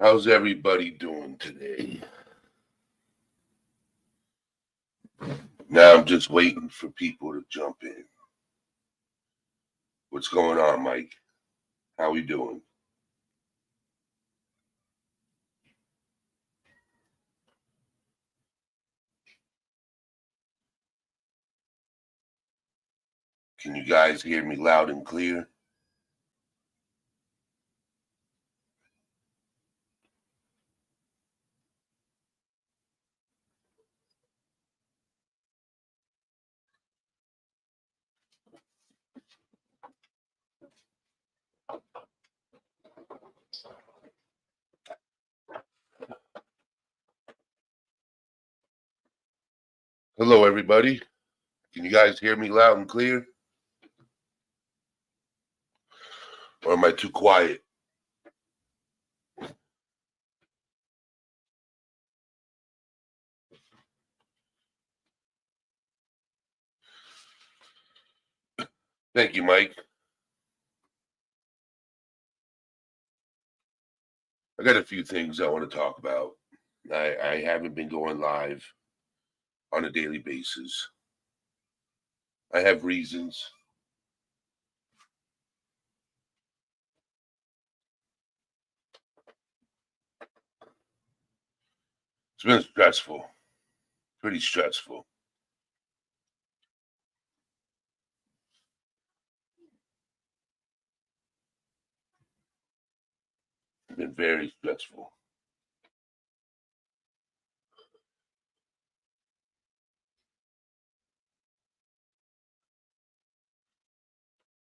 How's everybody doing today? Now I'm just waiting for people to jump in. What's going on, Mike? How we doing? Can you guys hear me loud and clear? Hello, everybody. Can you guys hear me loud and clear? Or am I too quiet? Thank you, Mike. I got a few things I want to talk about. I haven't been going live on a daily basis. I have reasons. It's been stressful, pretty stressful. It's been very stressful.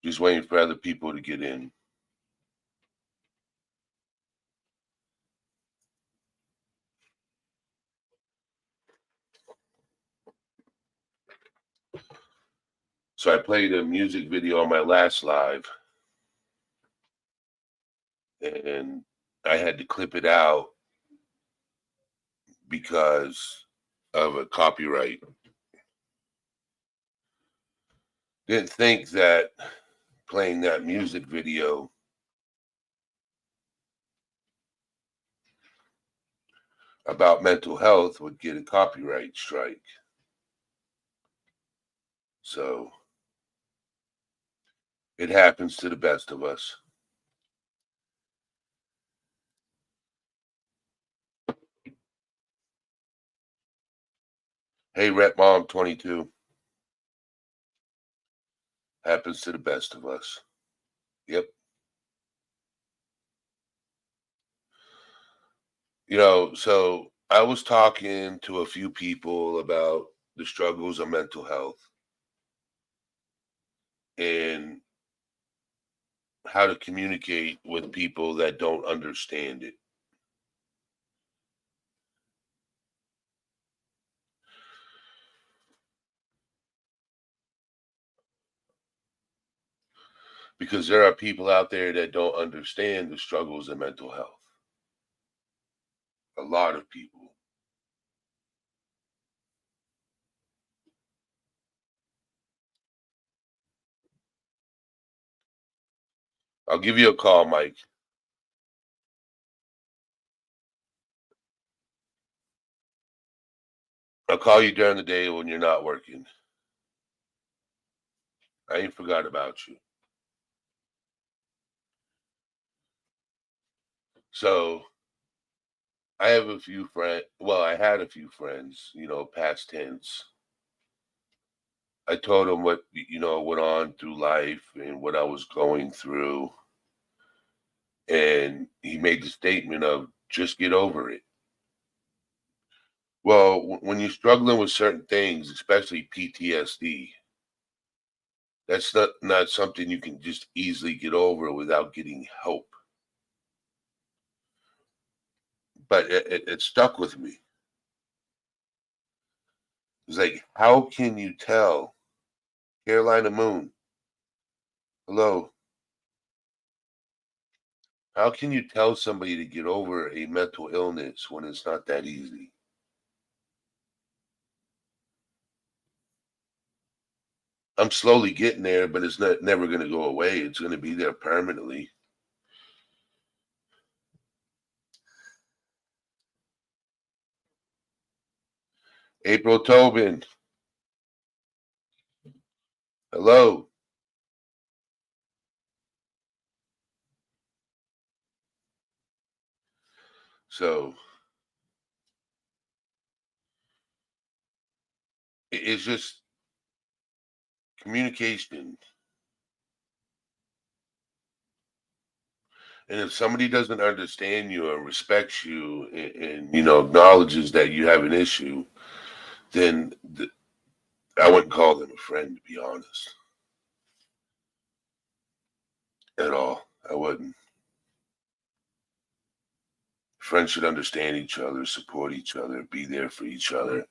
Just waiting for other people to get in. So I played a music video on my last live, and I had to clip it out because of a copyright. Didn't think that playing that music video about mental health would get a copyright strike. So it happens to the best of us. Hey, Rep Mom 22. Happens to the best of us. Yep. So I was talking to a few people about the struggles of mental health and how to communicate with people that don't understand it. Because there are people out there that don't understand the struggles of mental health. A lot of people. I'll give you a call, Mike. I'll call you during the day when you're not working. I ain't forgot about you. So I have a few friends. Well, I had a few friends, past tense. I told them what, went on through life and what I was going through. And he made the statement of just get over it. Well, when you're struggling with certain things, especially PTSD, that's not something you can just easily get over without getting help. But it stuck with me. It's like, how can you tell Carolina Moon? Hello. How can you tell somebody to get over a mental illness when it's not that easy? I'm slowly getting there, but it's not never going to go away. It's going to be there permanently. April Tobin. Hello. So it's just communication. And if somebody doesn't understand you or respects you and acknowledges that you have an issue, then I wouldn't call them a friend, to be honest, at all. I wouldn't. Friends should understand each other, support each other, be there for each other.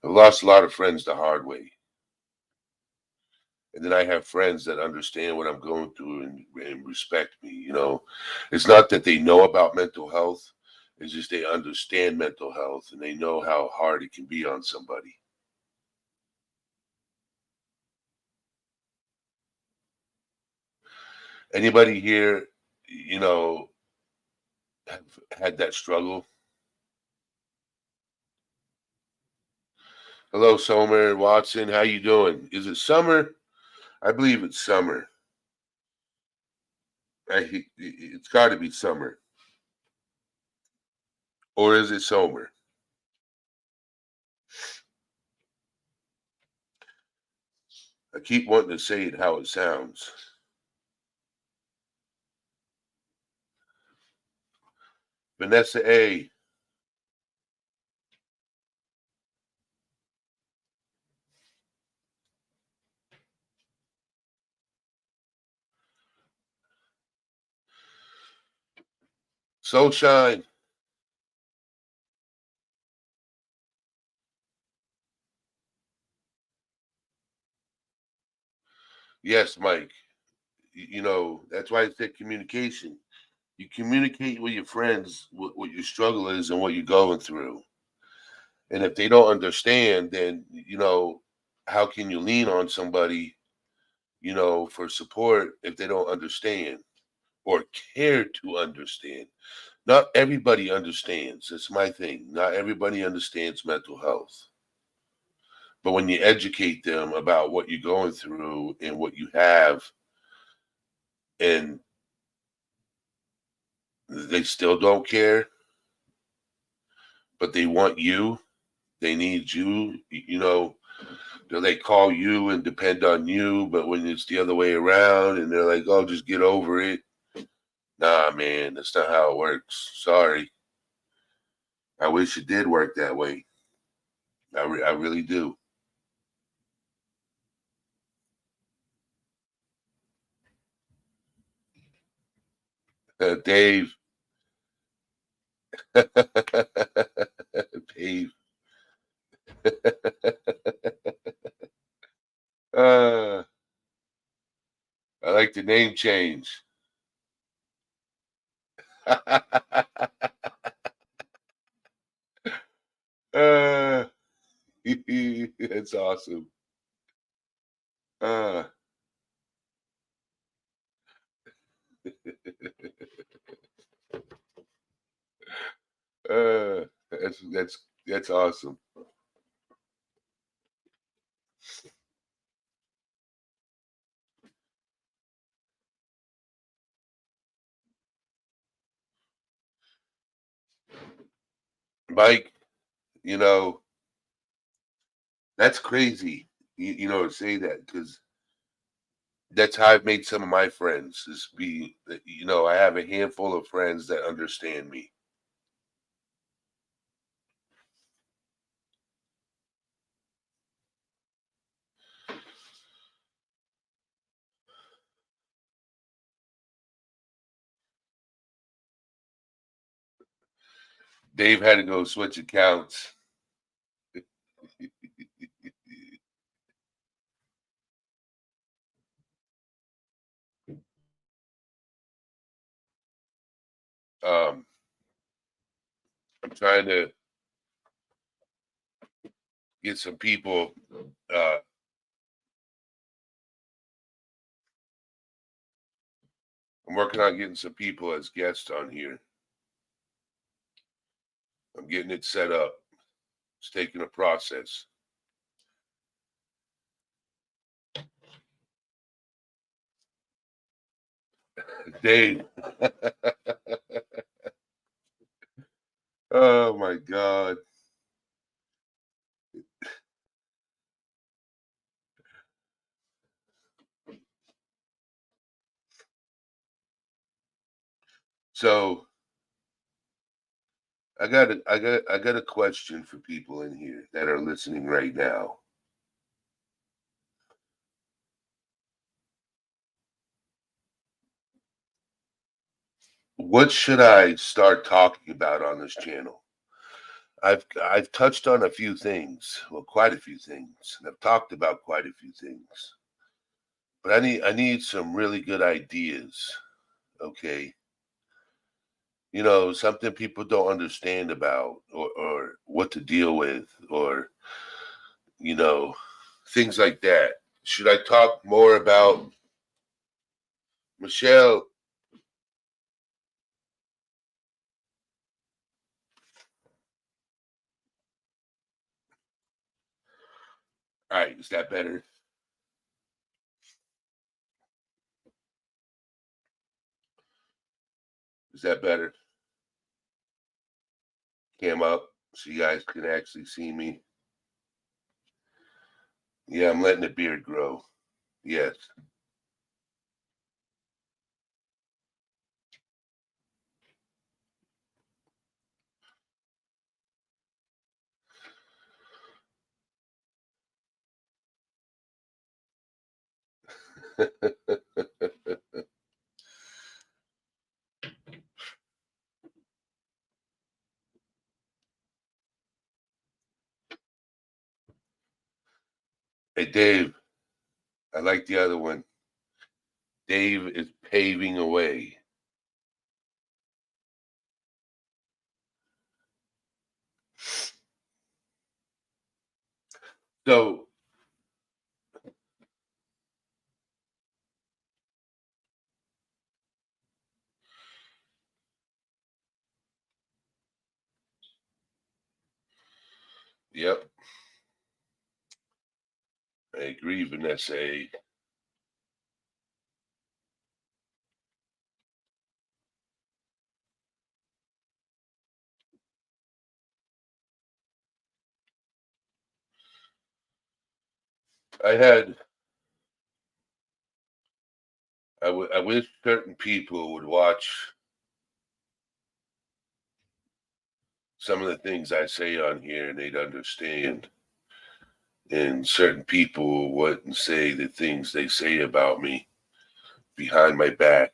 I've lost a lot of friends the hard way. And then I have friends that understand what I'm going through and respect me. It's not that they know about mental health, it's just they understand mental health and they know how hard it can be on somebody. Anybody here, have had that struggle? Hello, Somer Watson. How you doing? Is it summer? I believe it's summer. It's got to be summer, or is it Somer? I keep wanting to say it how it sounds. Vanessa A. Soulshine. Yes, Mike. That's why I said communication. You communicate with your friends what your struggle is and what you're going through. And if they don't understand, then how can you lean on somebody, for support if they don't understand or care to understand? Not everybody understands. That's my thing. Not everybody understands mental health. But when you educate them about what you're going through and what you have, and they still don't care, but they want you, they need you, they call you and depend on you, but when it's the other way around and they're like, oh, just get over it. Nah, man, that's not how it works. Sorry. I wish it did work that way. I really do. Dave. Dave. uh, I like the name change. uh, that's awesome. Uh, that's awesome. Mike, you know, that's crazy. To say that because that's how I've made some of my friends. I have a handful of friends that understand me. Dave had to go switch accounts. um, I'm trying to get some people. Uh, I'm working on getting some people as guests on here. I'm getting it set up. It's taking a process. Dave. Oh my God. So I got a question for people in here that are listening right now. What should I start talking about on this channel? I've touched on a few things, well, quite a few things, and I've talked about quite a few things. But I need some really good ideas. Okay. Something people don't understand about or what to deal with or, you know, things like that. Should I talk more about Michelle? All right, is that better? Is that better? Cam up so you guys can actually see me. Yeah, I'm letting the beard grow. Yes. Hey, Dave, I like the other one. Dave is paving a way. So, yep, I agree, Vanessa. I had, I wish certain people would watch some of the things I say on here and they'd understand. And certain people wouldn't say the things they say about me behind my back.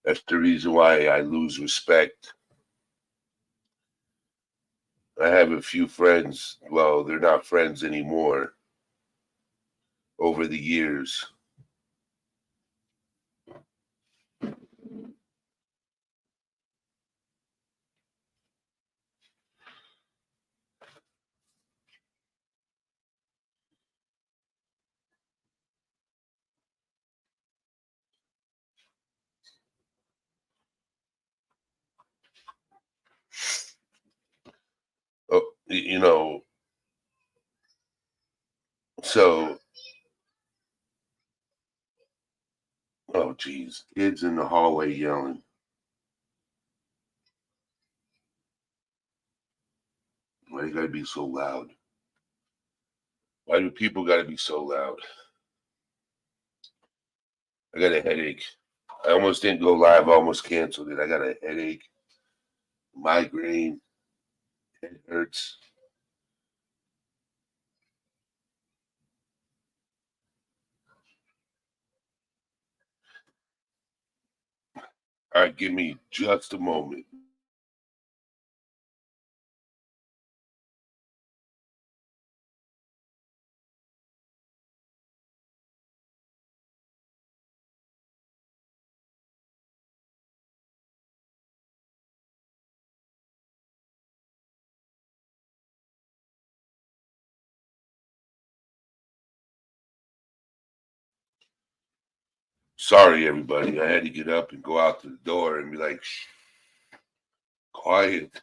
That's the reason why I lose respect. I have a few friends. Well, they're not friends anymore over the years. Oh, so, oh, geez. Kids in the hallway yelling. Why you gotta be so loud? Why do people gotta be so loud? I got a headache. I almost didn't go live. I almost canceled it. I got a headache, migraine, head hurts. All right, give me just a moment. Sorry, everybody. I had to get up and go out to the door and be like, shh, quiet.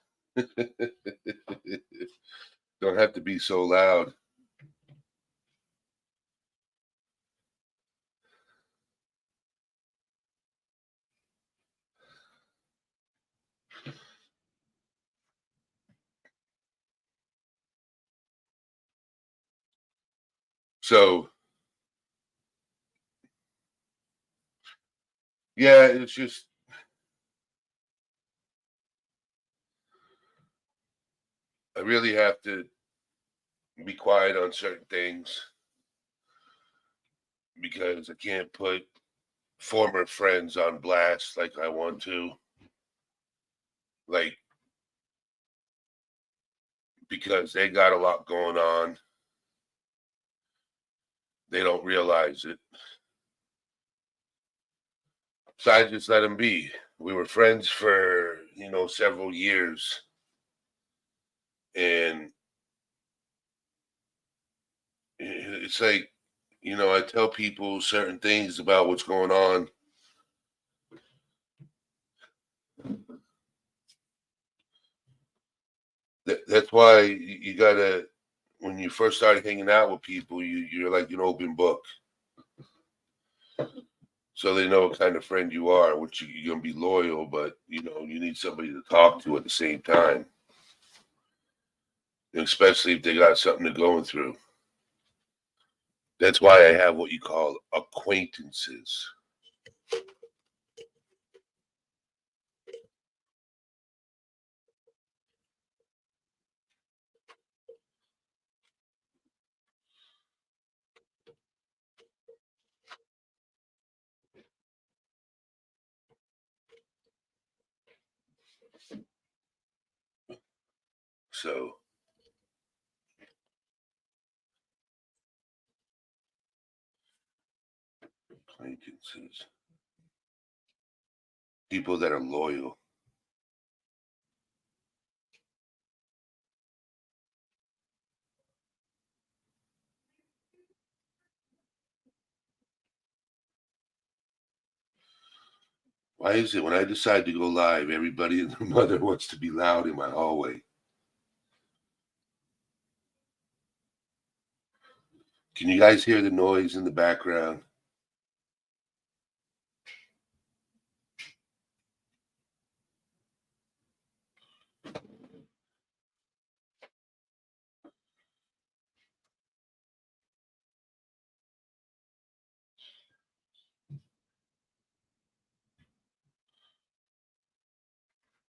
Don't have to be so loud. So, yeah, it's just I really have to be quiet on certain things because I can't put former friends on blast like I want to. Like, because they got a lot going on. They don't realize it. So I just let them be. We were friends for, several years. And it's like, I tell people certain things about what's going on. That's why you gotta, when you first started hanging out with people, you're like an open book. So they know what kind of friend you are, which you're gonna be loyal, but you need somebody to talk to at the same time, and especially if they got something they're going through. That's why I have what you call acquaintances. So acquaintances, people that are loyal. Why is it when I decide to go live, everybody and their mother wants to be loud in my hallway? Can you guys hear the noise in the background?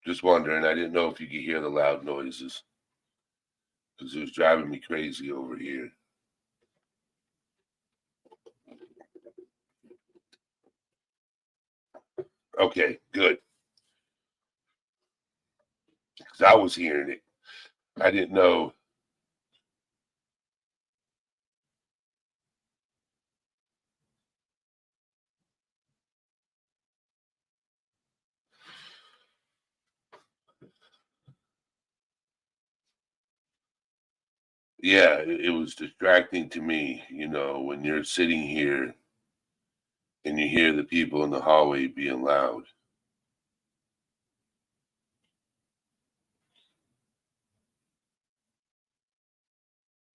Just wondering. I didn't know if you could hear the loud noises because it was driving me crazy over here. Okay, good. Because I was hearing it. I didn't know. Yeah, it was distracting to me, when you're sitting here and you hear the people in the hallway being loud.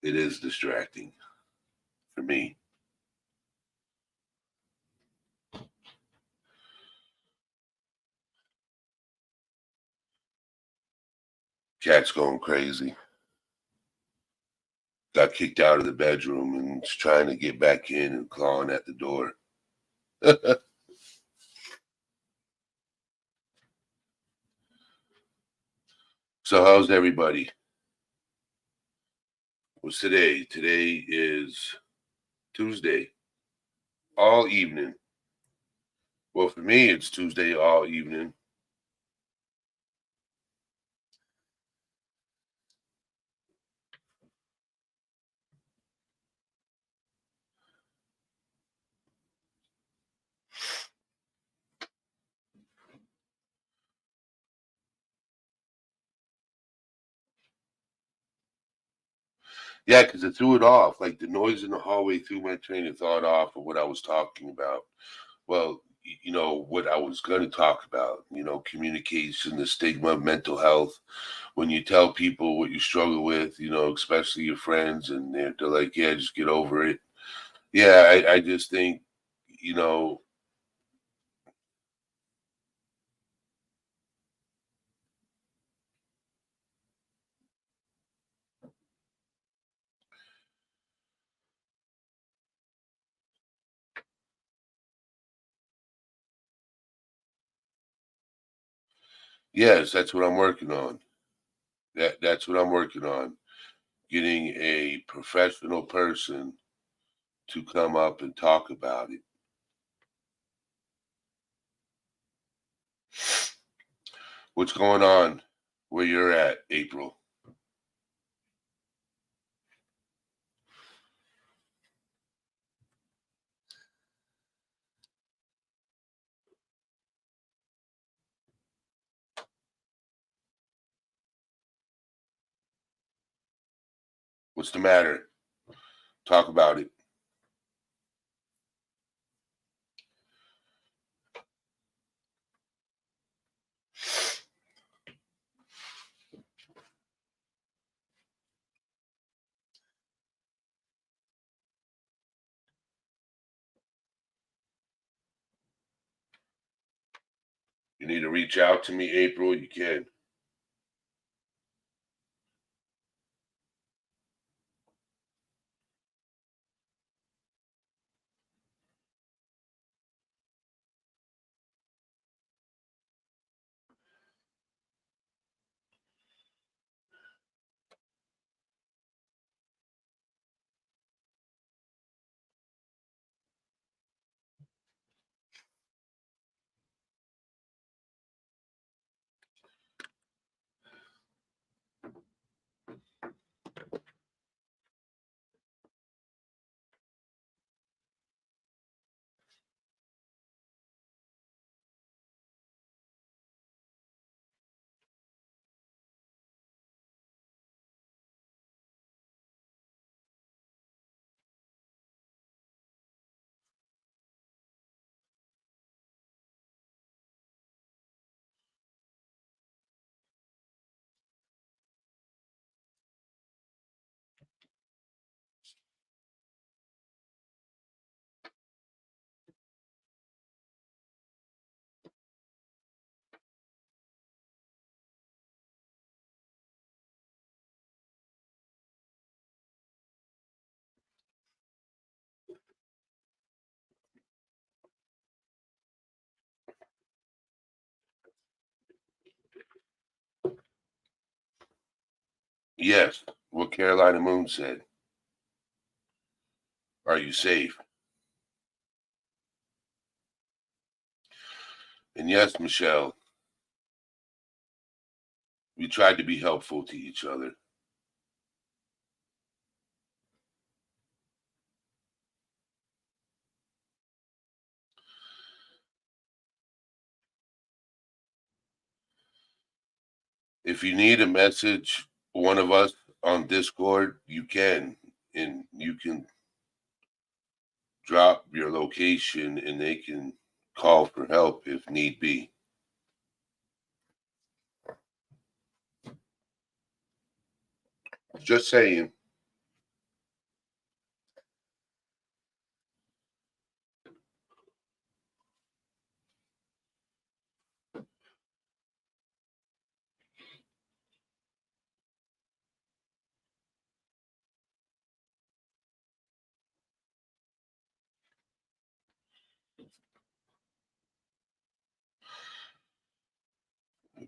It is distracting for me. Cat's going crazy. Got kicked out of the bedroom and is trying to get back in and clawing at the door. So how's everybody? What's today? Today is Tuesday, all evening. Well, for me, it's Tuesday all evening. Yeah, because it threw it off. Like the noise in the hallway threw my train of thought off of what I was talking about. Well, what I was going to talk about, communication, the stigma of mental health. When you tell people what you struggle with, especially your friends, and they're like, yeah, just get over it. Yeah, I just think, you know, yes, that's what I'm working on. That's what I'm working on. Getting a professional person to come up and talk about it. What's going on where you're at, April? What's the matter? Talk about it. You need to reach out to me, April. You can. Yes, what Carolina Moon said. Are you safe? And yes, Michelle, we tried to be helpful to each other. If you need a message, one of us on Discord, you can. And you can drop your location and they can call for help if need be. Just saying.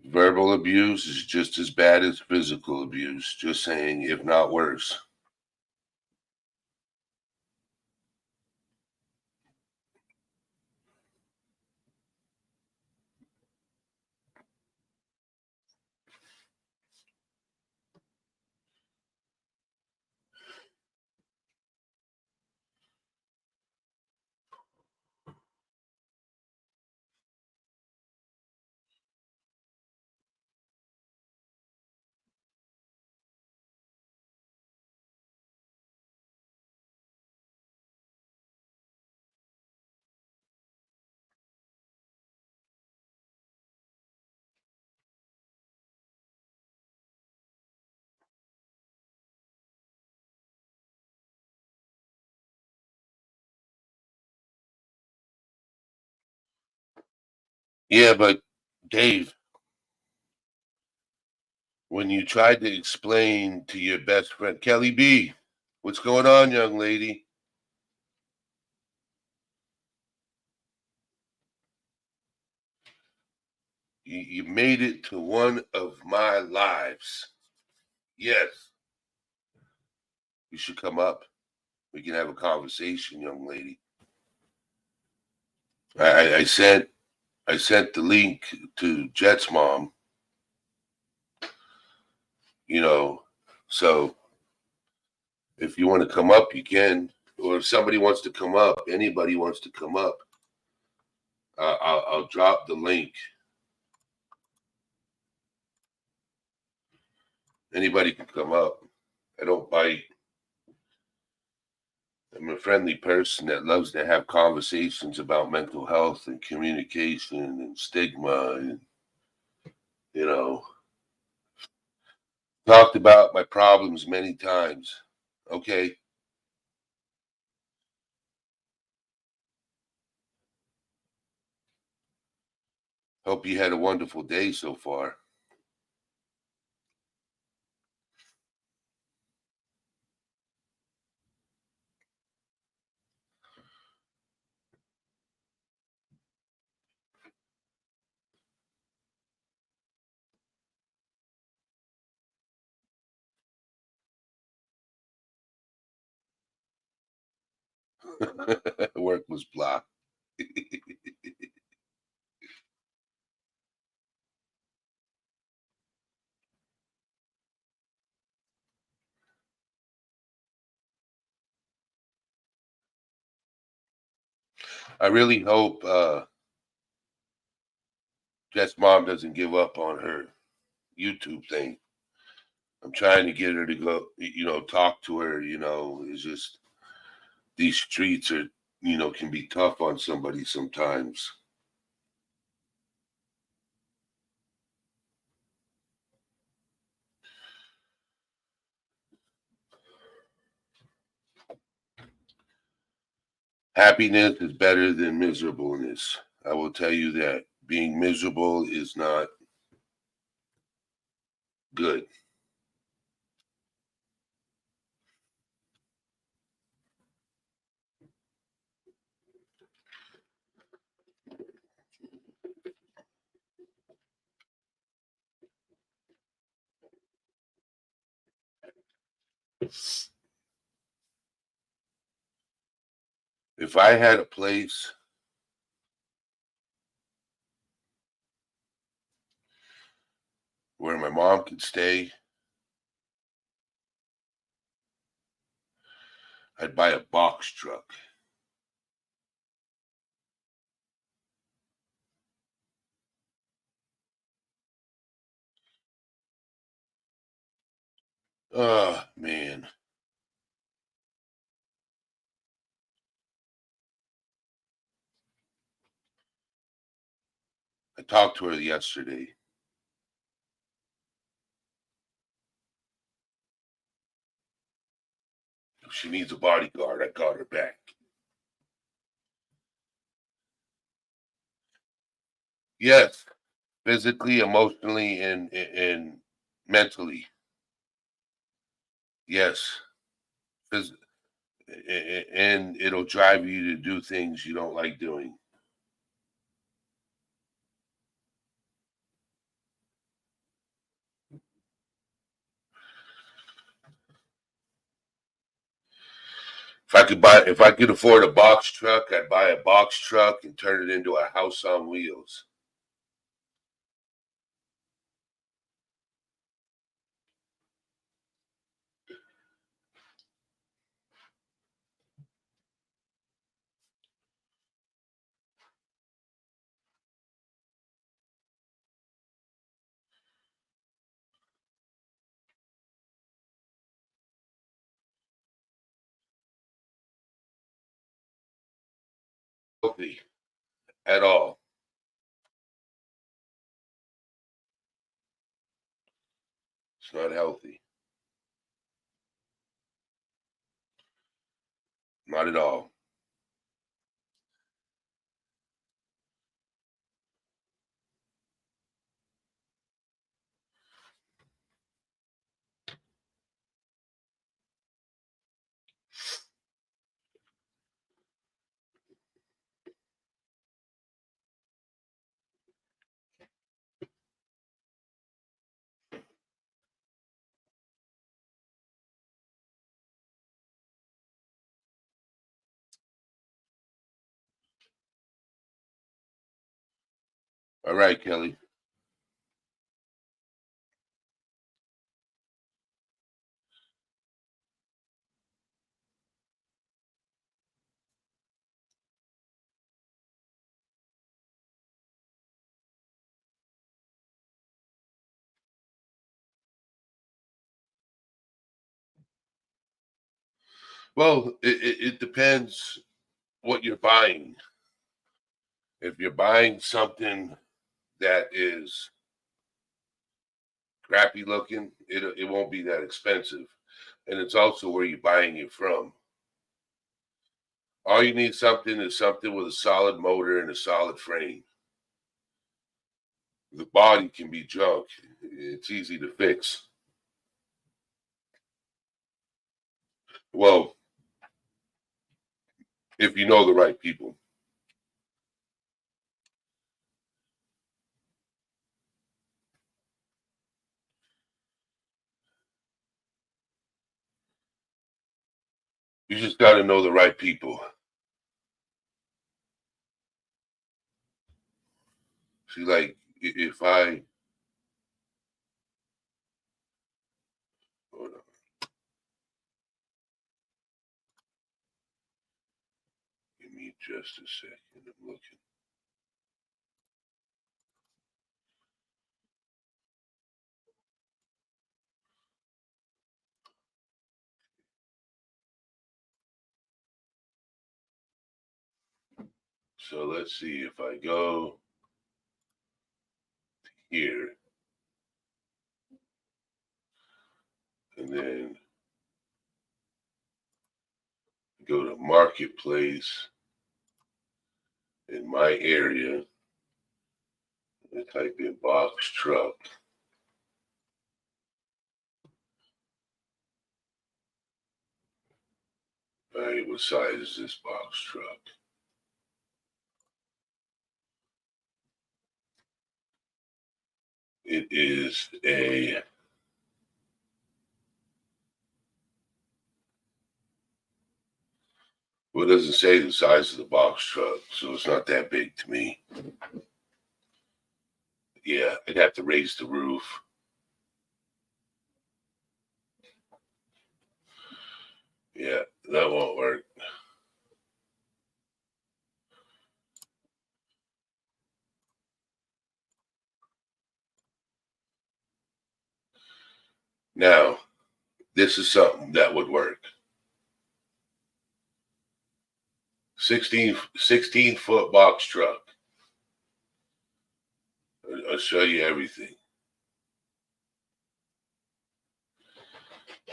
Verbal abuse is just as bad as physical abuse. Just saying, if not worse. Yeah, but Dave, when you tried to explain to your best friend, Kelly B, what's going on, young lady? You made it to one of my lives. Yes, you should come up. We can have a conversation, young lady. I sent the link to Jet's mom, you know. So if you want to come up, you can. Or if somebody wants to come up, anybody wants to come up, I'll drop the link. Anybody can come up. I don't bite. I'm a friendly person that loves to have conversations about mental health and communication and stigma and, you know, talked about my problems many times. Okay. Hope you had a wonderful day so far. Work was blocked. I really hope Jess mom doesn't give up on her YouTube thing. I'm trying to get her to go, talk to her, it's just these streets are, can be tough on somebody sometimes. Happiness is better than miserableness. I will tell you that being miserable is not good. If I had a place where my mom could stay, I'd buy a box truck. Oh, man. I talked to her yesterday. If she needs a bodyguard, I got her back. Yes, physically, emotionally, and mentally. Yes. Phys- and it'll drive you to do things you don't like doing. If I could afford a box truck, I'd buy a box truck and turn it into a house on wheels. Healthy at all. It's not healthy. Not at all. All right, Kelly. Well, it depends what you're buying. If you're buying something that is crappy looking, it won't be that expensive. And it's also where you're buying it from. All you need something is something with a solid motor and a solid frame. The body can be junk. It's easy to fix. Well, if you know the right people. You just got to know the right people. See, like if I hold on, give me just a second. I'm looking. So let's see if I go here and then go to marketplace in my area and type in box truck. All right, what size is this box truck? It is a well, it doesn't say the size of the box truck, so it's not that big to me. Yeah, I'd have to raise the roof. Yeah, that won't work. Now, this is something that would work. 16-foot box truck. I'll show you everything.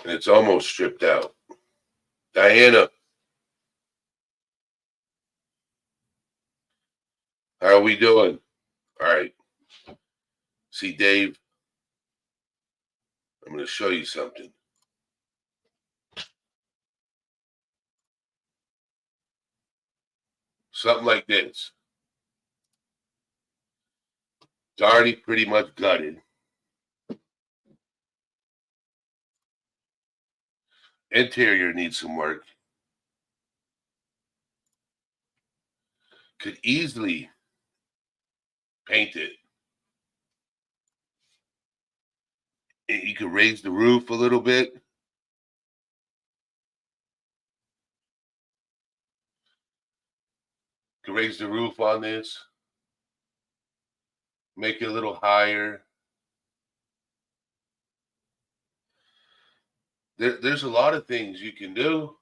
And it's almost stripped out. Diana, how are we doing? All right. See, Dave, I'm going to show you something. Something like this. It's already pretty much gutted. Interior needs some work. Could easily paint it. You could raise the roof a little bit. Could raise the roof on this. Make it a little higher. There's a lot of things you can do.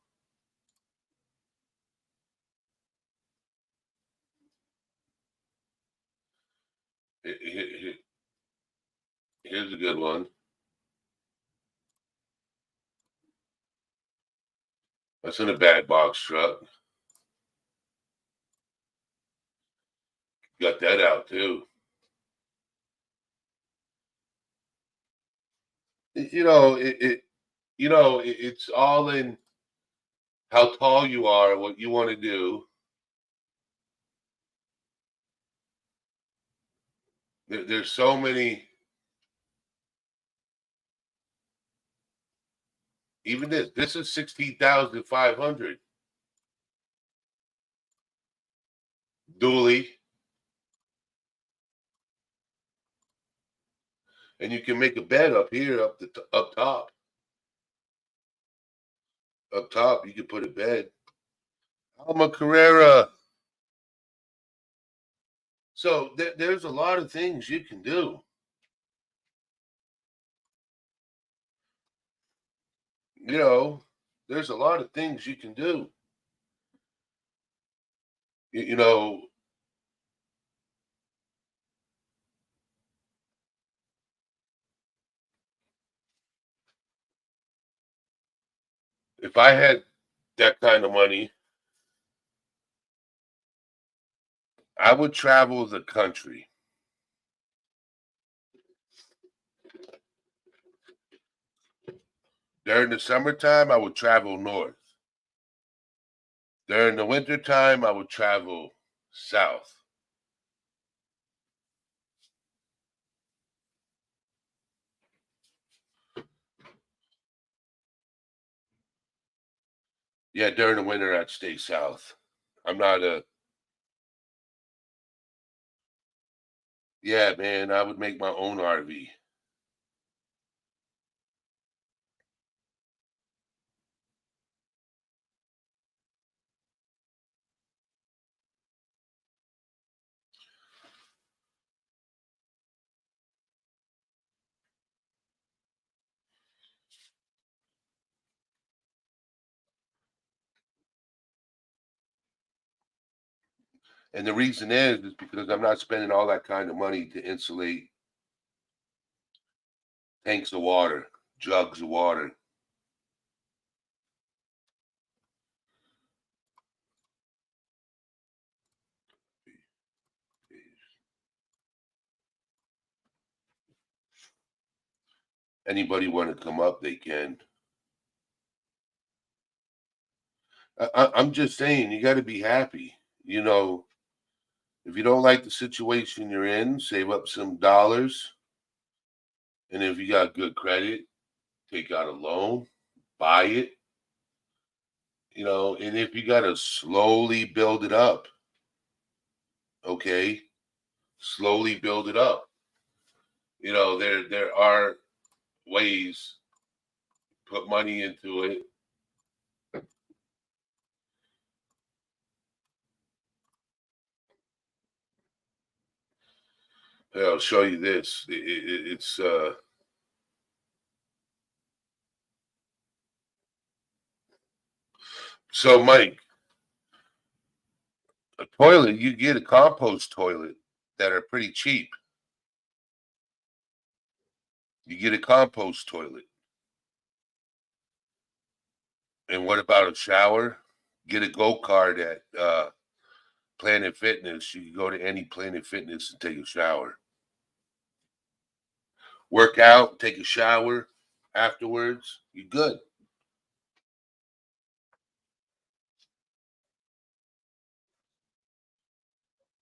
Here's a good one. That's in a bad box truck. Got that out too. You know, it's all in how tall you are, what you want to do. There's so many. Even this is 16,500 dually. And you can make a bed up here, up top. Up top, you can put a bed. Alma Carrera. So there's a lot of things you can do. You know, there's a lot of things you can do. You know, if I had that kind of money, I would travel the country. During the summertime, I would travel north. During the wintertime, I would travel south. Yeah, during the winter, I'd stay south. I'm not a, yeah, man, I would make my own RV. And the reason is because I'm not spending all that kind of money to insulate tanks of water, jugs of water. Anybody want to come up, they can. I'm just saying, you got to be happy. You know, if you don't like the situation you're in, save up some dollars. And if you got good credit, take out a loan, buy it, and if you got to slowly build it up, okay, slowly build it up. There are ways, put money into it. I'll show you this. It's so Mike, a toilet, you get a compost toilet that are pretty cheap. You get a compost toilet. And what about a shower? Get a go-kart at Planet Fitness. You can go to any Planet Fitness and take a shower. Work out, take a shower afterwards. You're good.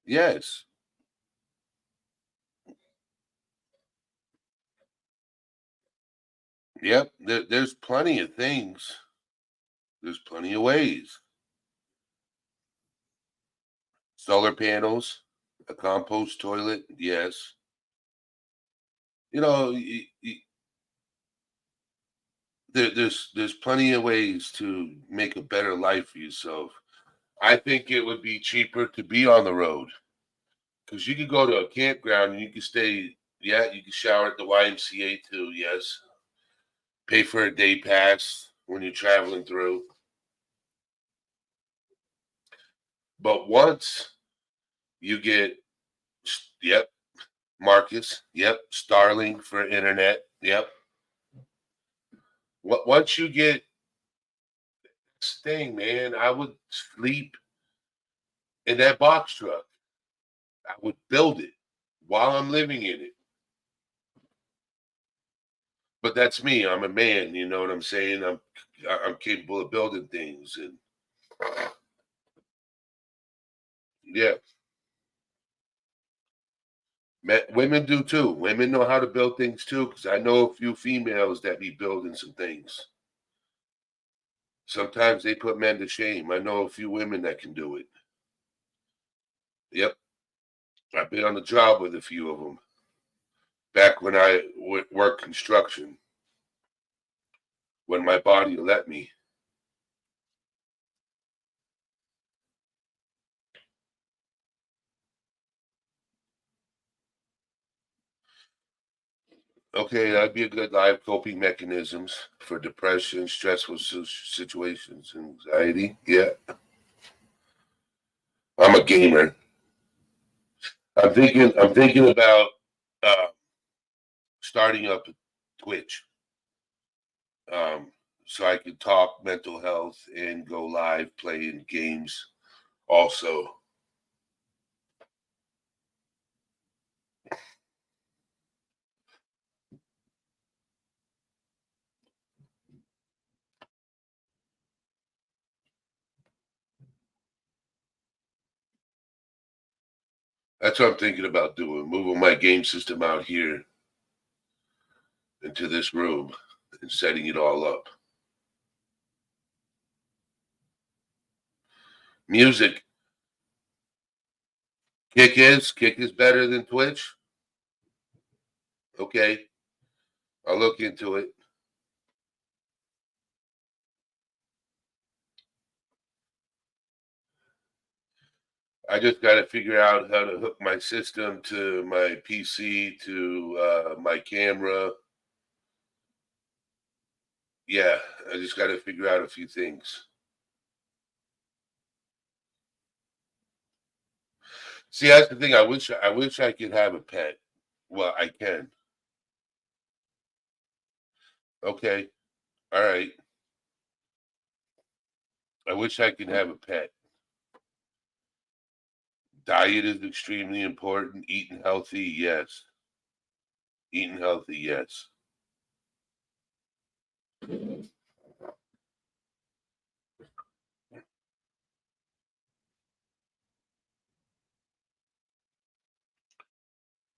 Yes. Yep. There's plenty of things. There's plenty of ways. Solar panels, a compost toilet. Yes. You know, there's plenty of ways to make a better life for yourself. I think it would be cheaper to be on the road because you could go to a campground and you could stay. Yeah, you can shower at the YMCA too. Yes, pay for a day pass when you're traveling through. But once you get, yep, Marcus, yep, Starlink for internet, yep. Once you get this thing, man, I would sleep in that box truck. I would build it while I'm living in it. But that's me. I'm a man. You know what I'm saying? I'm capable of building things, and yeah, women do too. Women know how to build things too, because I know a few females that be building some things. Sometimes they put men to shame. I know a few women that can do it. Yep, I've been on the job with a few of them. back when I worked construction, when my body let me. Okay, that'd be a good live coping mechanisms for depression, stressful situations, anxiety. Yeah, I'm a gamer. I'm thinking about uh, starting up Twitch, so I can talk mental health and go live playing games. Also, that's what I'm thinking about doing. Moving my game system out here into this room and setting it all up. Music. Kick is better than Twitch. Okay, I'll look into it. I just got to figure out how to hook my system to my PC to my camera. Yeah, I just got to figure out a few things. See, that's the thing. I wish I could have a pet. Well, I can. Okay, all right. I wish I could have a pet. Diet is extremely important. Eating healthy, yes. Eating healthy, yes.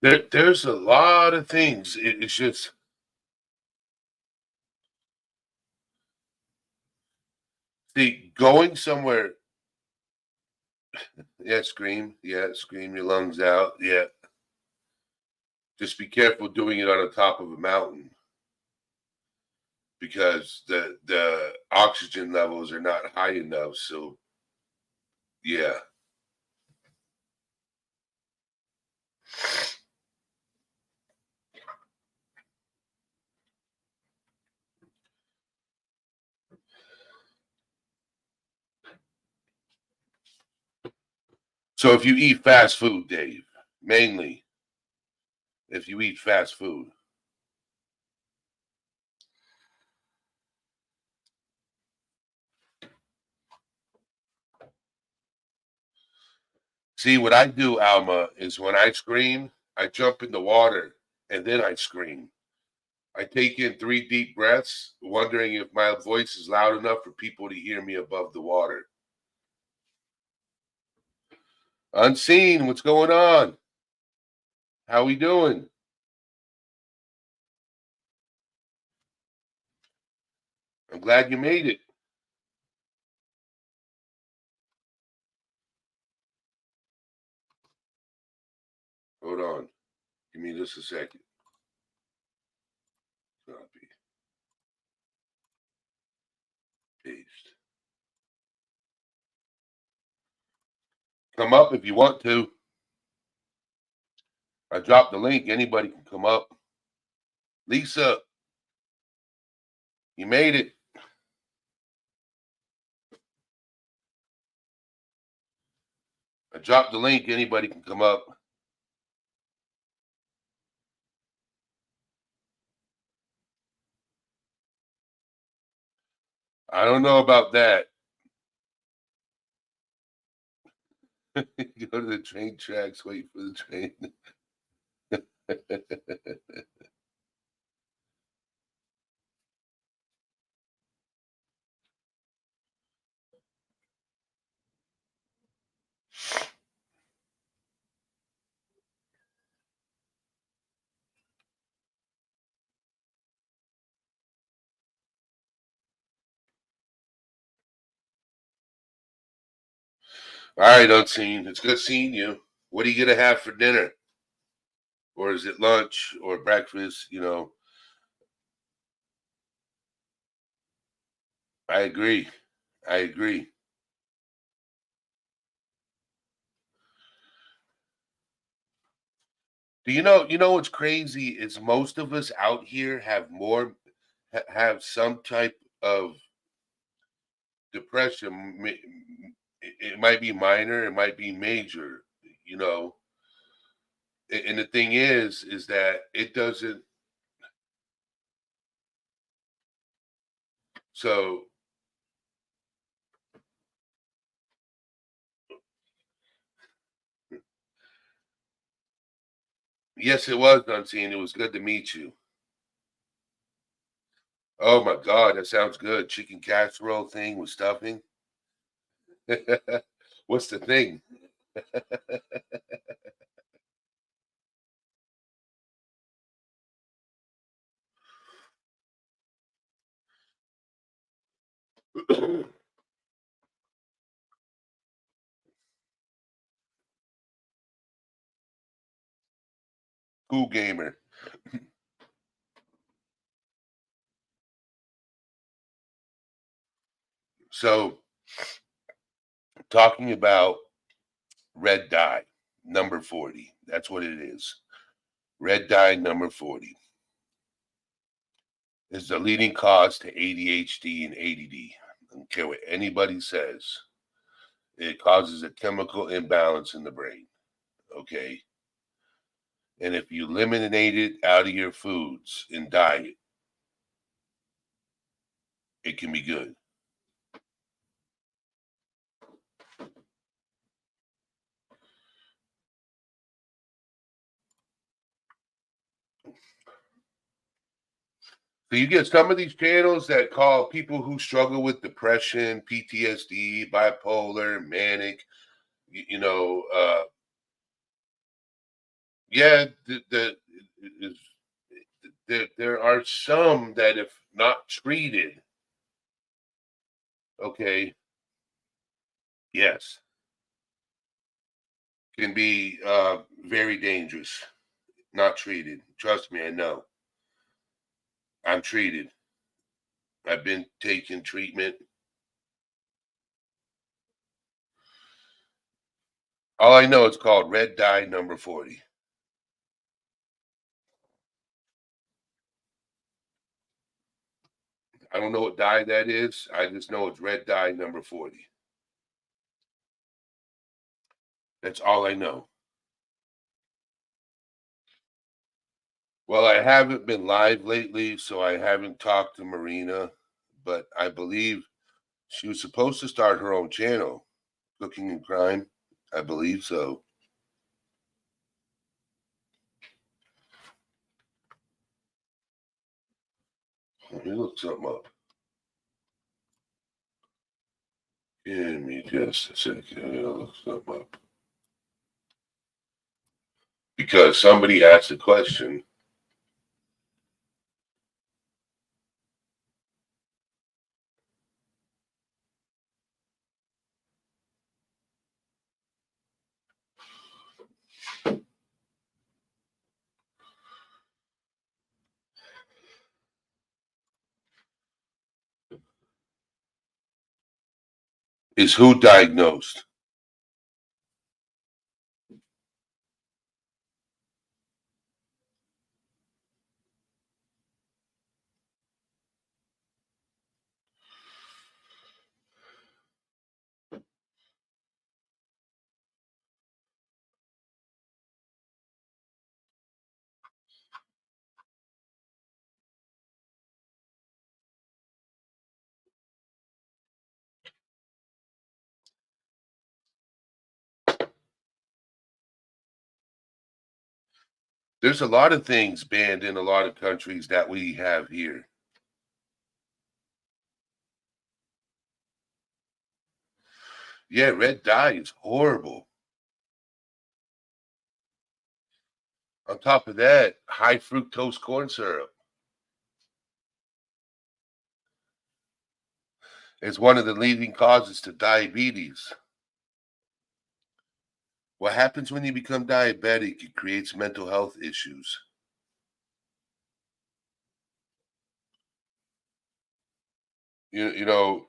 There's a lot of things. It's just see going somewhere. Yeah, scream. Yeah, scream your lungs out. Yeah, just be careful doing it on the top of a mountain because the oxygen levels are not high enough. So yeah. So if you eat fast food, Dave, mainly if you eat fast food, see what I do, Alma, is when I scream, I jump in the water and then I scream. I take in 3 deep breaths, wondering if my voice is loud enough for people to hear me above the water. Unseen, what's going on? How we doing? I'm glad you made it. Hold on. Give me just a second. Copy, paste. Come up if you want to. I dropped the link. Anybody can come up. Lisa, you made it. I dropped the link. Anybody can come up. I don't know about that. Go to the train tracks, wait for the train. All right, Unseen. It's good seeing you. What are you going to have for dinner? or is it lunch or breakfast? I agree. I agree. Do you know what's crazy is most of us out here have have some type of depression. It might be minor, it might be major, you know. And the thing is that it doesn't. So yes, it was unseen. It was good to meet you. Oh my God, that sounds good. Chicken casserole thing with stuffing. What's the thing? Cool gamer. So talking about red dye, number 40. That's what it is. Red dye number 40 is the leading cause to ADHD and ADD. I don't care what anybody says. It causes a chemical imbalance in the brain. Okay. And if you eliminate it out of your foods and diet, it can be good. So you get some of these channels that call people who struggle with depression, PTSD, bipolar, manic, you know, yeah, is there are some that if not treated, okay, yes, can be very dangerous. Not treated. Trust me, I know. I'm treated. I've been taking treatment. All I know it's called red dye number 40. I don't know what dye that is. I just know it's red dye number 40. That's all I know. Well, I haven't been live lately, so I haven't talked to Marina, but I believe she was supposed to start her own channel, Cooking and Crime. I believe so. Let me look something up. Give me just a second. I gotta look something up. Because somebody asked a question. Is who diagnosed? There's a lot of things banned in a lot of countries that we have here. Yeah, red dye is horrible. On top of that, high fructose corn syrup is one of the leading causes to diabetes. What happens when you become diabetic? It creates mental health issues. You know,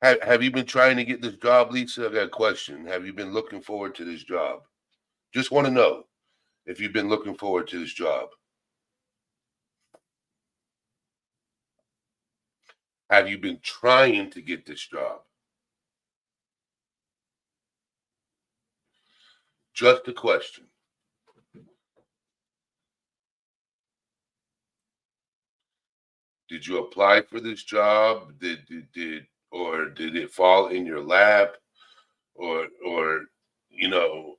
have you been trying to get this job, Lisa? I got a question. Have you been looking forward to this job? Just want to know if you've been looking forward to this job. Have you been trying to get this job? Just a question. Did you apply for this job? Or did it fall in your lap? Or you know,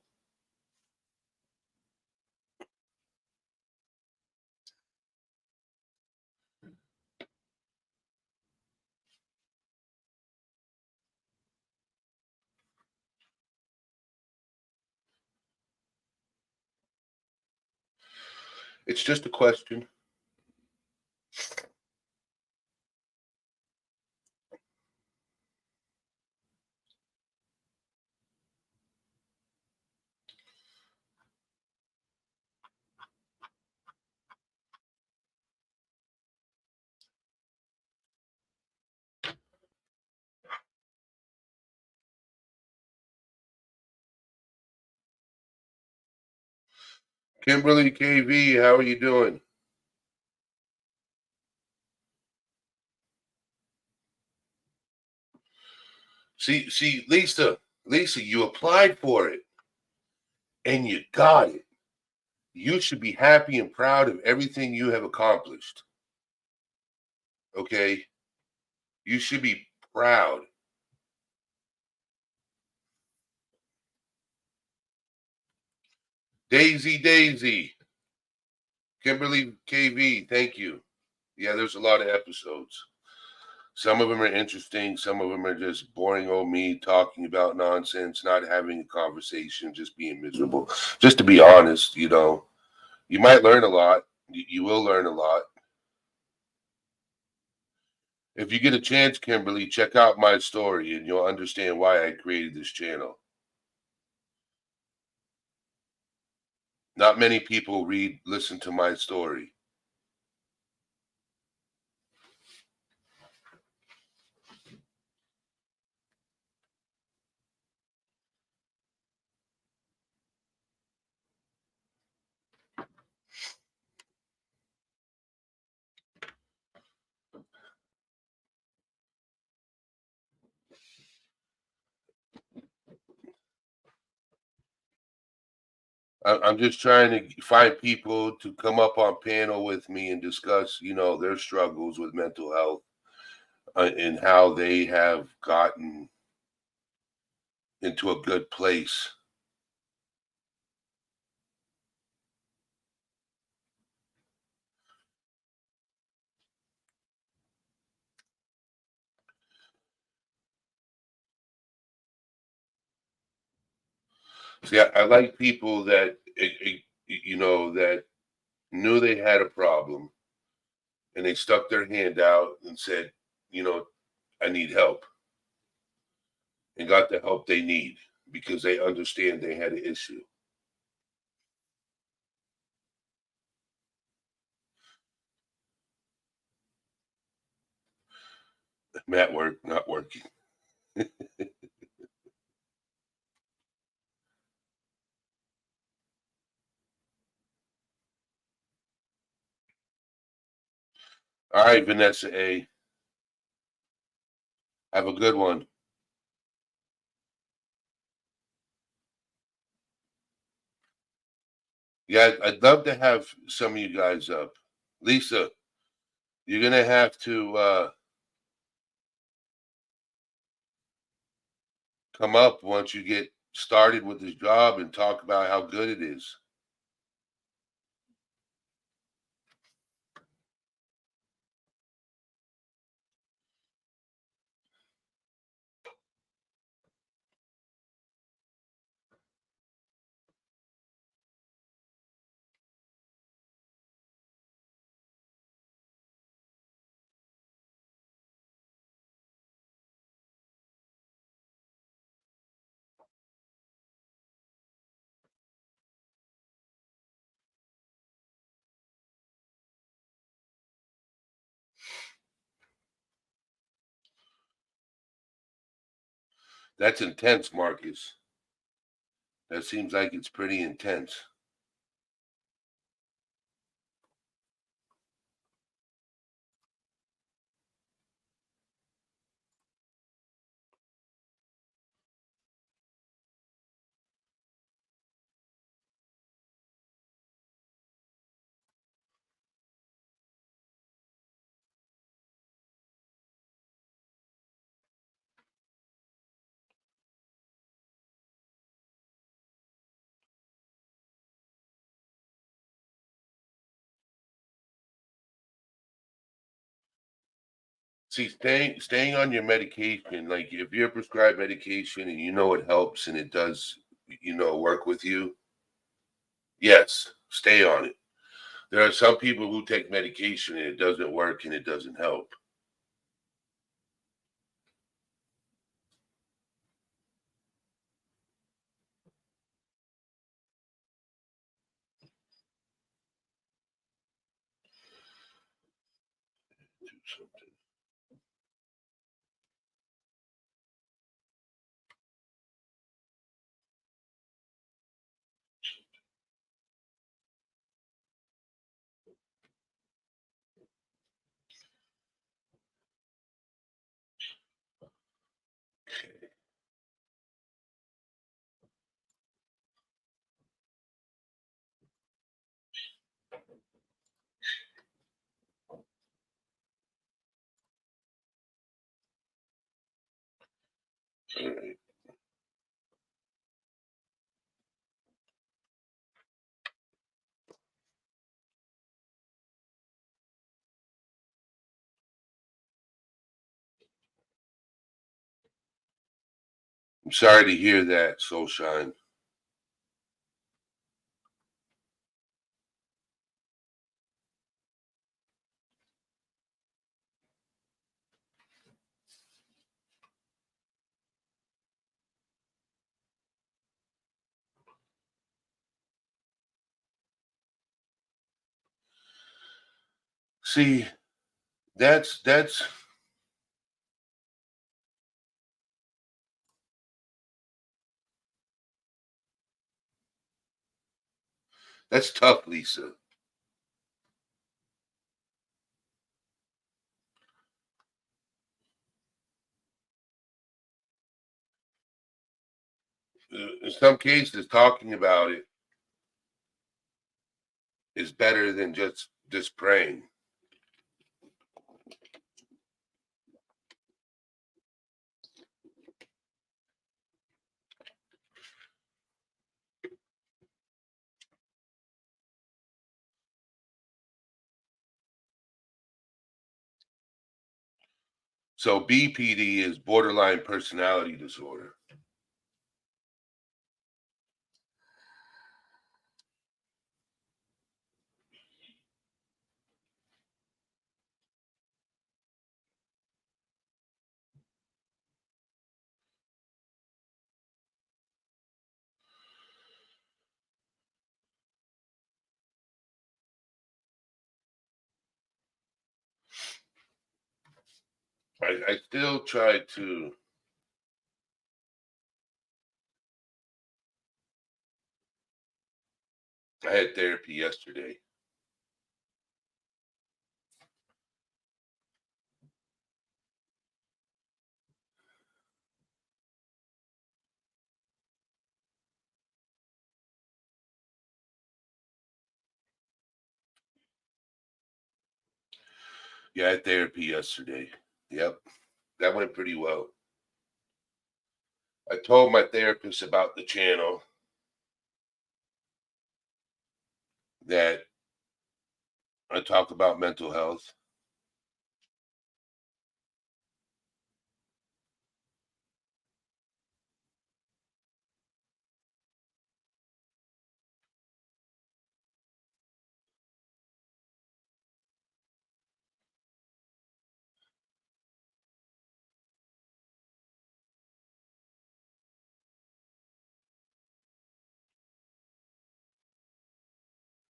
it's just a question. Kimberly KV, how are you doing? See, Lisa, you applied for it and you got it. You should be happy and proud of everything you have accomplished. Okay? You should be proud. Daisy, Kimberly KV, thank you. Yeah, there's a lot of episodes. Some of them are interesting. Some of them are just boring old me talking about nonsense, not having a conversation, just being miserable. Just to be honest, you might learn a lot. You will learn a lot. If you get a chance, Kimberly, check out my story and you'll understand why I created this channel. Not many people listen to my story. I'm just trying to find people to come up on panel with me and discuss, their struggles with mental health and how they have gotten into a good place. See, I like people that that knew they had a problem and they stuck their hand out and said, you know, I need help, and got the help they need because they understand they had an issue. I'm at work, not working. All right, Vanessa A. Have a good one. Yeah, I'd love to have some of you guys up. Lisa, you're gonna have to come up once you get started with this job and talk about how good it is. That's intense, Marcus. That seems like it's pretty intense. See, staying on your medication, like if you're prescribed medication and you know it helps and it does, work with you, yes, stay on it. There are some people who take medication and it doesn't work and it doesn't help. Do something. All right. I'm sorry to hear that, Soulshine. See, that's that's tough, Lisa. In some cases, talking about it is better than just praying. So BPD is borderline personality disorder. I still try to. I had therapy yesterday. Yeah, I had therapy yesterday. Yep, that went pretty well. I told my therapist about the channel that I talk about mental health.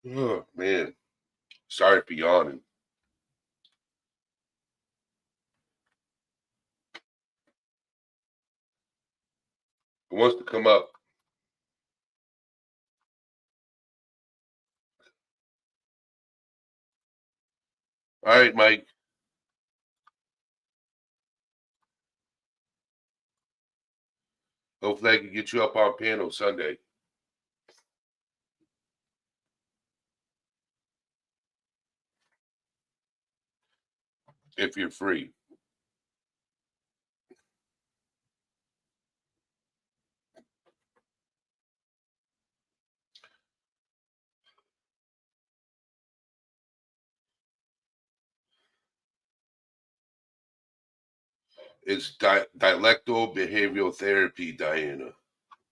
Oh man, sorry for yawning. Who wants to come up? All right, Mike. Hopefully I can get you up on panel Sunday. If you're free. It's dialectal behavioral therapy, Diana.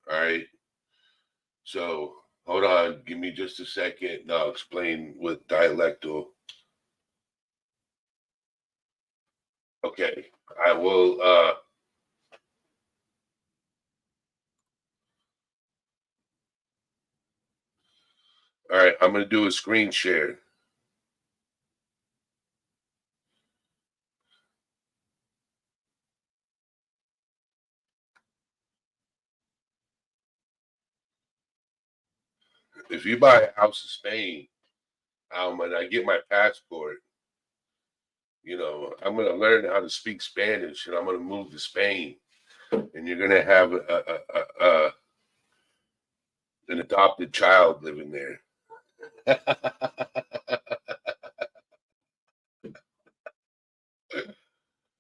All right. So hold on, give me just a second, and I'll explain what dialectal. Okay, I will. All right, I'm going to do a screen share. If you buy a house in Spain, and I get my passport, I'm going to learn how to speak Spanish, and I'm going to move to Spain, and you're going to have an adopted child living there.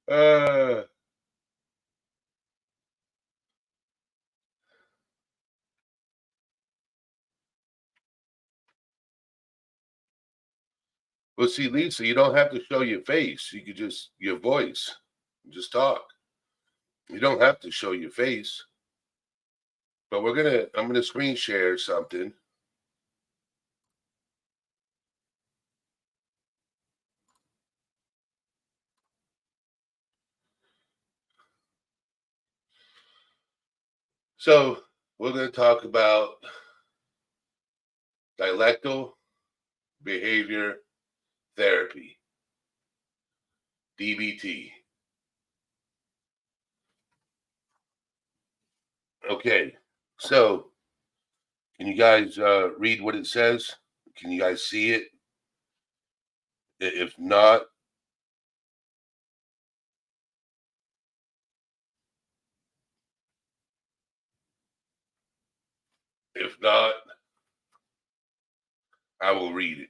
uh, well, see, Lisa, you don't have to show your face. You could just your voice, just talk. You don't have to show your face. But I'm gonna screen share something. So we're gonna talk about dialectal behavior therapy, DBT. Okay, so can you guys read what it says? Can you guys see it? If not, if not, I will read it.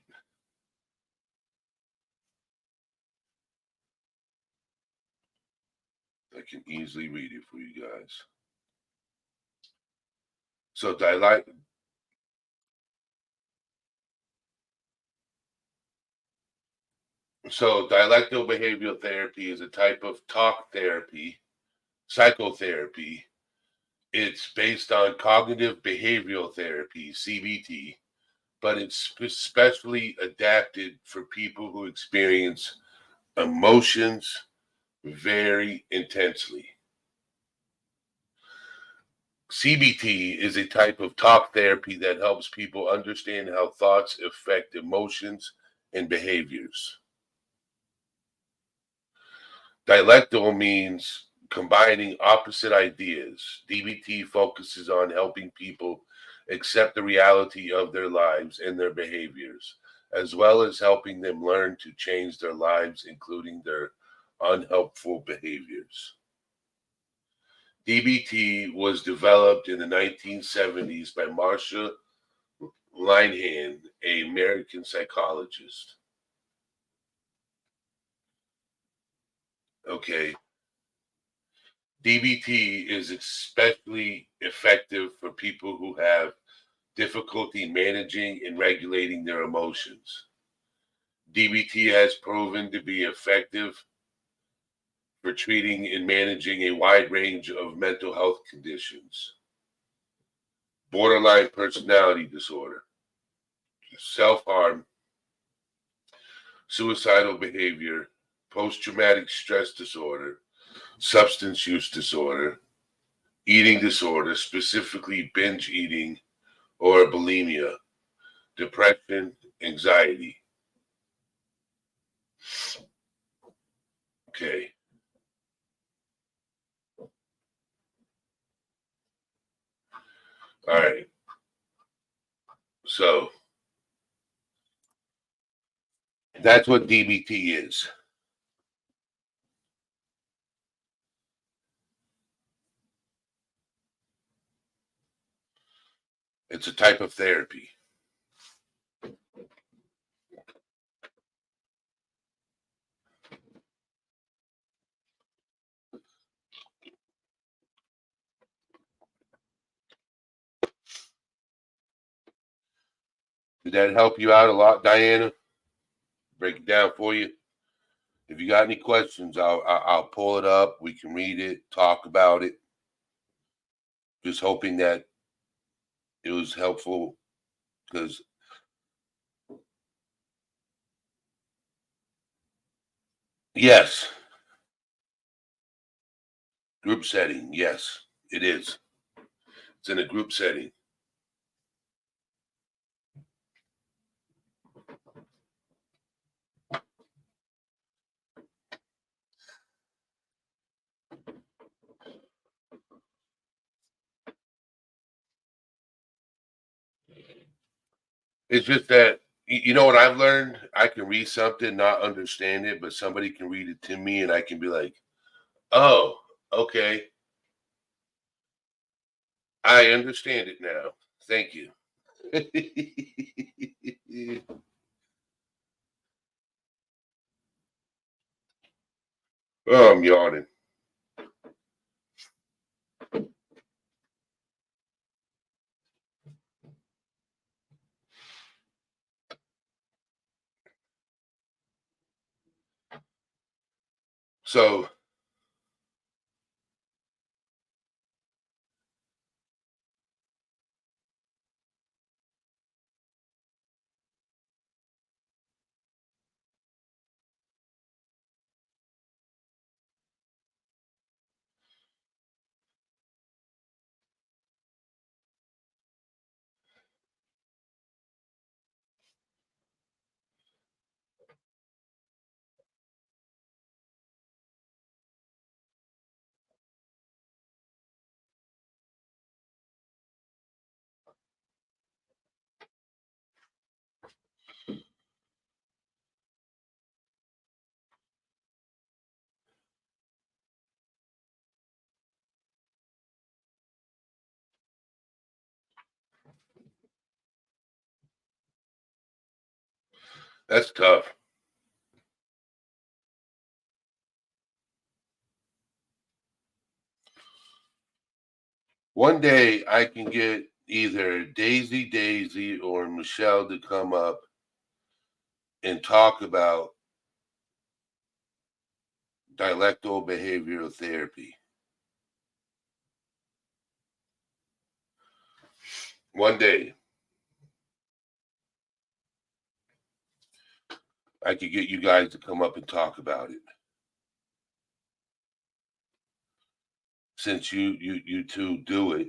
I can easily read it for you guys. So dialectal behavioral therapy is a type of talk therapy, psychotherapy. It's based on cognitive behavioral therapy, CBT, but it's especially adapted for people who experience emotions very intensely. CBT is a type of talk therapy that helps people understand how thoughts affect emotions and behaviors. Dialectal means combining opposite ideas. DBT focuses on helping people accept the reality of their lives and their behaviors, as well as helping them learn to change their lives, including their unhelpful behaviors. DBT was developed in the 1970s by Marsha Linehan, an American psychologist. Okay. DBT is especially effective for people who have difficulty managing and regulating their emotions. DBT has proven to be effective for treating and managing a wide range of mental health conditions: borderline personality disorder, self harm, suicidal behavior, post traumatic stress disorder, substance use disorder, eating disorder, specifically binge eating or bulimia, depression, anxiety. Okay. All right. So that's what DBT is. It's a type of therapy. Did that help you out a lot, Diana? Break it down for you. If you got any questions, I'll pull it up. We can read it, talk about it. Just hoping that it was helpful because yes, group setting. Yes, it is. It's in a group setting. It's just that you know what I've learned. I can read something, not understand it, but somebody can read it to me, and I can be like, "Oh, okay, I understand it now. Thank you." Oh, I'm yawning. So that's tough. One day I can get either Daisy or Michelle to come up and talk about dialectal behavioral therapy. One day I could get you guys to come up and talk about it. Since you two do it.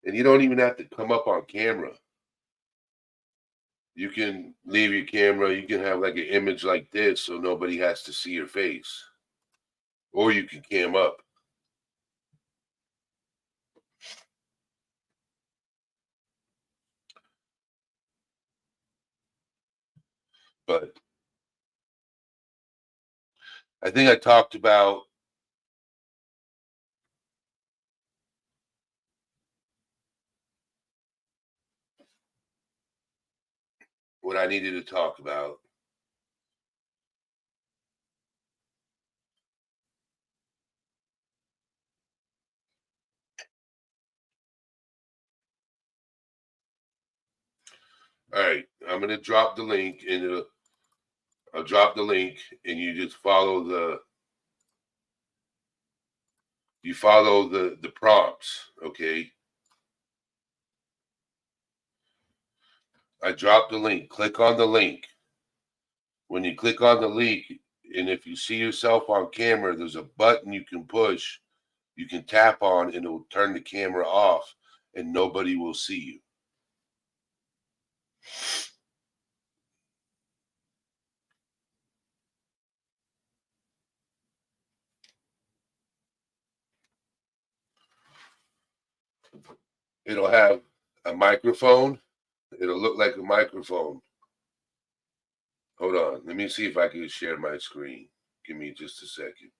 And you don't even have to come up on camera. You can leave your camera. You can have like an image like this so nobody has to see your face. Or you can cam up. But I think I talked about what I needed to talk about. All right, I'm gonna drop the link and I'll drop the link and you just follow the prompts, okay? I dropped the link. Click on the link. When you click on the link, and if you see yourself on camera, there's a button you can push, you can tap on, and it will turn the camera off, and nobody will see you. It'll have a microphone. It'll look like a microphone. Hold on. Let me see if I can share my screen. Give me just a second.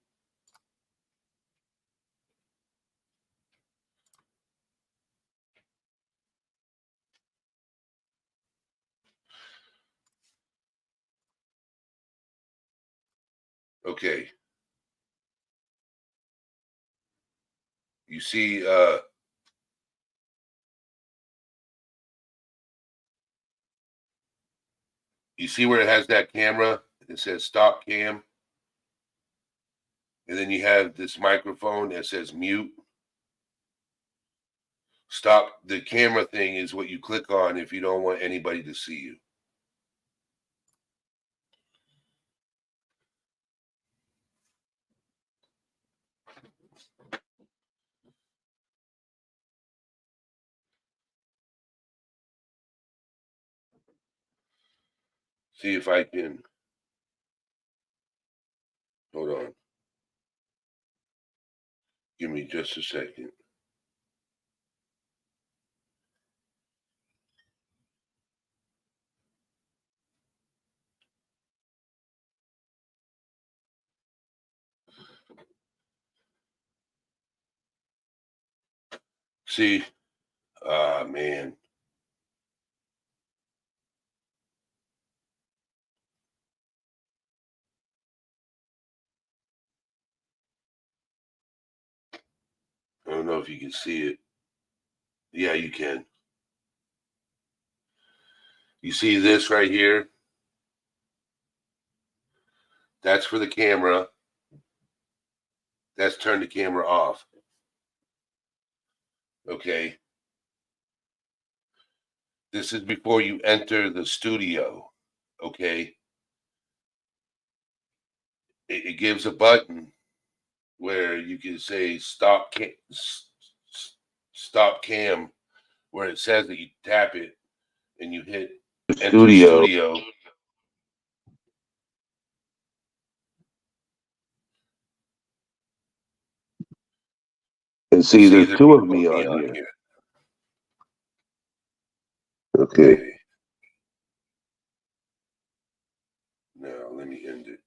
Okay. You see where it has that camera? It says stop cam. And then you have this microphone that says mute. Stop the camera thing is what you click on if you don't want anybody to see you. See if I can. Hold on. Give me just a second. See, man. I don't know if you can see it. Yeah, you can. You see this right here? That's for the camera. That's turn the camera off. Okay. This is before you enter the studio. Okay. It gives a button where you can say stop cam, where it says that you tap it and you hit enter studio. And see, there's two of me on here. Okay. Now let me end it.